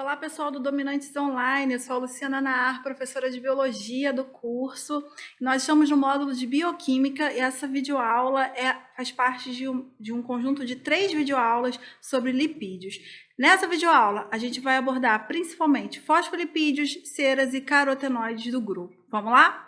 Olá, pessoal do Dominantes Online, eu sou a Luciana Naar, professora de Biologia do curso. Nós estamos no módulo de Bioquímica e essa videoaula faz parte de um conjunto de 3 videoaulas sobre lipídios. Nessa videoaula, a gente vai abordar principalmente fosfolipídios, ceras e carotenoides do grupo. Vamos lá?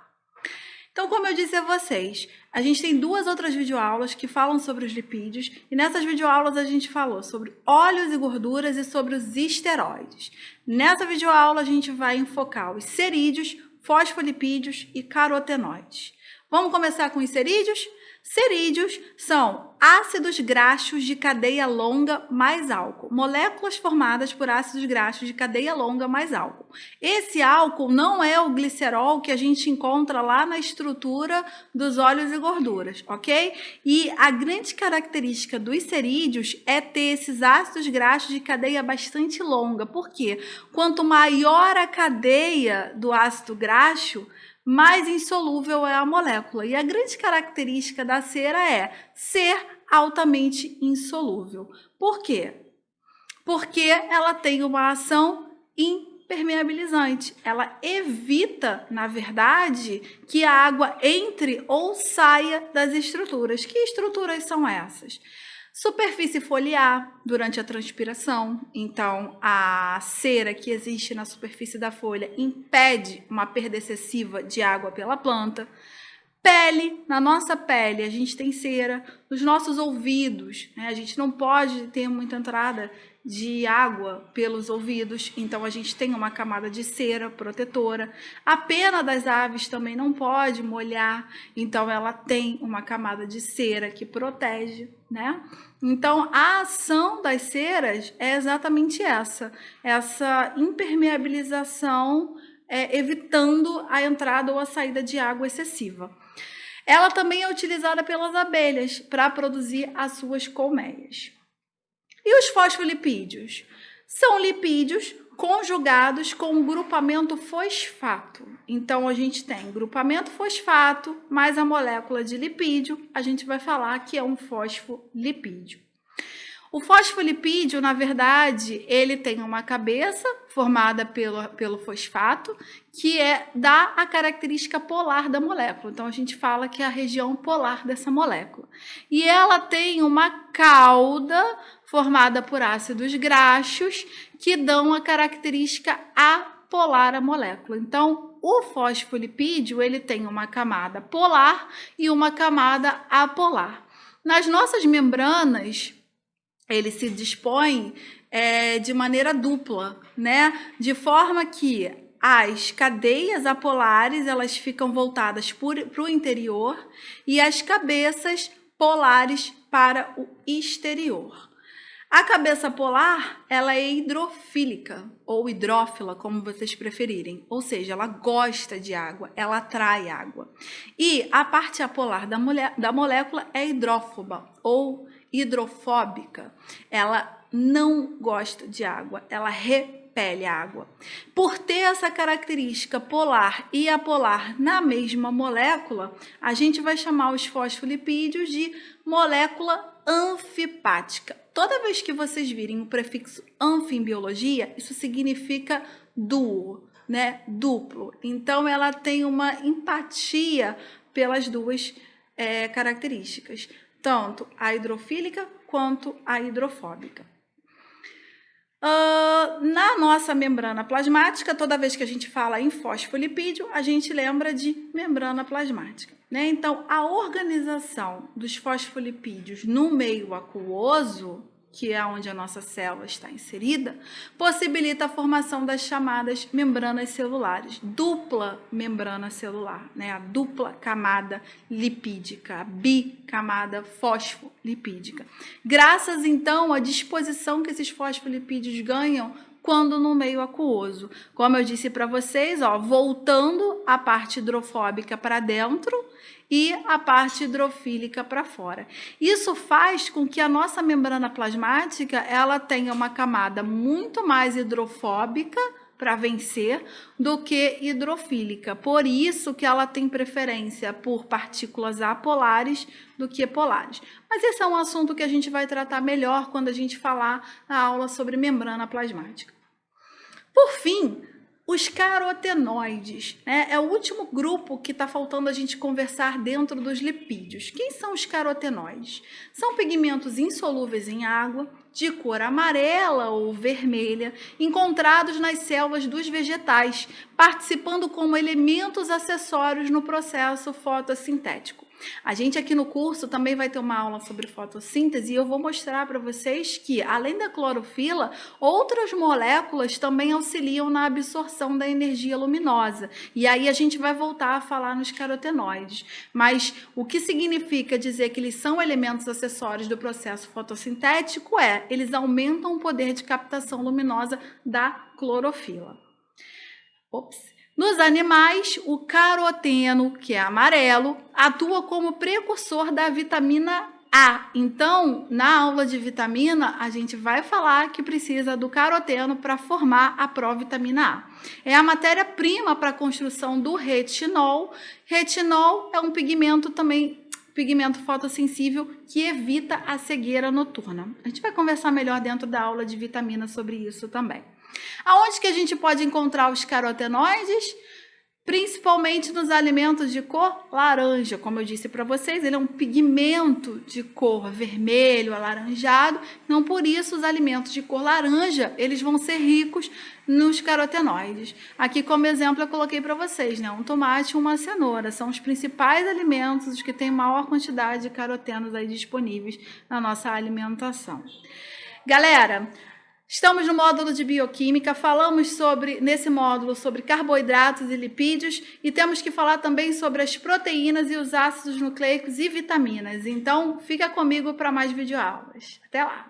Então, como eu disse a vocês, a gente tem 2 outras videoaulas que falam sobre os lipídios e nessas videoaulas a gente falou sobre óleos e gorduras e sobre os esteroides. Nessa videoaula a gente vai enfocar os cerídeos, fosfolipídios e carotenoides. Vamos começar com os cerídeos? Cerídeos são ácidos graxos de cadeia longa mais álcool, moléculas formadas por ácidos graxos de cadeia longa mais álcool. Esse álcool não é o glicerol que a gente encontra lá na estrutura dos óleos e gorduras, ok? E a grande característica dos cerídeos é ter esses ácidos graxos de cadeia bastante longa. Por quê? Quanto maior a cadeia do ácido graxo, mais insolúvel é a molécula. E a grande característica da cera é ser altamente insolúvel. Por quê? Porque ela tem uma ação impermeabilizante. Ela evita, na verdade, que a água entre ou saia das estruturas. Que estruturas são essas? Superfície foliar durante a transpiração, então a cera que existe na superfície da folha impede uma perda excessiva de água pela planta. Pele, na nossa pele a gente tem cera, nos nossos ouvidos, né? A gente não pode ter muita entrada de água pelos ouvidos, então a gente tem uma camada de cera protetora. A pena das aves também não pode molhar, então ela tem uma camada de cera que protege, né? Então a ação das ceras é exatamente essa impermeabilização, evitando a entrada ou a saída de água excessiva. Ela também é utilizada pelas abelhas para produzir as suas colmeias. E os fosfolipídios? São lipídios conjugados com um grupamento fosfato. Então, a gente tem grupamento fosfato mais a molécula de lipídio, a gente vai falar que é um fosfolipídio. O fosfolipídio, na verdade, ele tem uma cabeça formada pelo fosfato, que dá a característica polar da molécula. Então, a gente fala que é a região polar dessa molécula. E ela tem uma cauda formada por ácidos graxos que dão a característica apolar à molécula. Então, o fosfolipídio ele tem uma camada polar e uma camada apolar. Nas nossas membranas, ele se dispõe de maneira dupla, né? De forma que as cadeias apolares elas ficam voltadas para o interior e as cabeças polares para o exterior. A cabeça polar, ela é hidrofílica ou hidrófila, como vocês preferirem. Ou seja, ela gosta de água, ela atrai água. E a parte apolar da molécula é hidrófoba ou hidrofóbica. Ela não gosta de água, ela repele a água. Por ter essa característica polar e apolar na mesma molécula, a gente vai chamar os fosfolipídios de molécula anfipática. Toda vez que vocês virem o prefixo anfi em biologia, isso significa duo, né? Duplo. Então, ela tem uma empatia pelas duas características, tanto a hidrofílica quanto a hidrofóbica. Na nossa membrana plasmática, toda vez que a gente fala em fosfolipídio, a gente lembra de membrana plasmática, né? Então, a organização dos fosfolipídios no meio aquoso, que é onde a nossa célula está inserida, possibilita a formação das chamadas membranas celulares, dupla membrana celular, né? A dupla camada lipídica, a bicamada fosfolipídica. Graças, então, à disposição que esses fosfolipídios ganham quando no meio aquoso. Como eu disse para vocês, ó, voltando a parte hidrofóbica para dentro e a parte hidrofílica para fora. Isso faz com que a nossa membrana plasmática ela tenha uma camada muito mais hidrofóbica para vencer do que hidrofílica. Por isso que ela tem preferência por partículas apolares do que polares. Mas esse é um assunto que a gente vai tratar melhor quando a gente falar na aula sobre membrana plasmática. Por fim, os carotenoides, né? É o último grupo que está faltando a gente conversar dentro dos lipídios. Quem são os carotenoides? São pigmentos insolúveis em água, de cor amarela ou vermelha, encontrados nas células dos vegetais, participando como elementos acessórios no processo fotossintético. A gente aqui no curso também vai ter uma aula sobre fotossíntese e eu vou mostrar para vocês que, além da clorofila, outras moléculas também auxiliam na absorção da energia luminosa. E aí a gente vai voltar a falar nos carotenoides. Mas o que significa dizer que eles são elementos acessórios do processo fotossintético é, eles aumentam o poder de captação luminosa da clorofila. Nos animais, o caroteno, que é amarelo, atua como precursor da vitamina A. Então, na aula de vitamina, a gente vai falar que precisa do caroteno para formar a provitamina A. É a matéria-prima para a construção do retinol. Retinol é um pigmento fotossensível que evita a cegueira noturna. A gente vai conversar melhor dentro da aula de vitamina sobre isso também. Aonde que a gente pode encontrar os carotenoides? Principalmente nos alimentos de cor laranja. Como eu disse para vocês, ele é um pigmento de cor vermelho, alaranjado. Então, por isso, os alimentos de cor laranja, eles vão ser ricos nos carotenoides. Aqui, como exemplo, eu coloquei para vocês, né? Um tomate e uma cenoura. São os principais alimentos, os que têm maior quantidade de carotenos aí disponíveis na nossa alimentação. Galera, estamos no módulo de bioquímica, falamos nesse módulo sobre carboidratos e lipídios e temos que falar também sobre as proteínas e os ácidos nucleicos e vitaminas. Então, fica comigo para mais videoaulas. Até lá!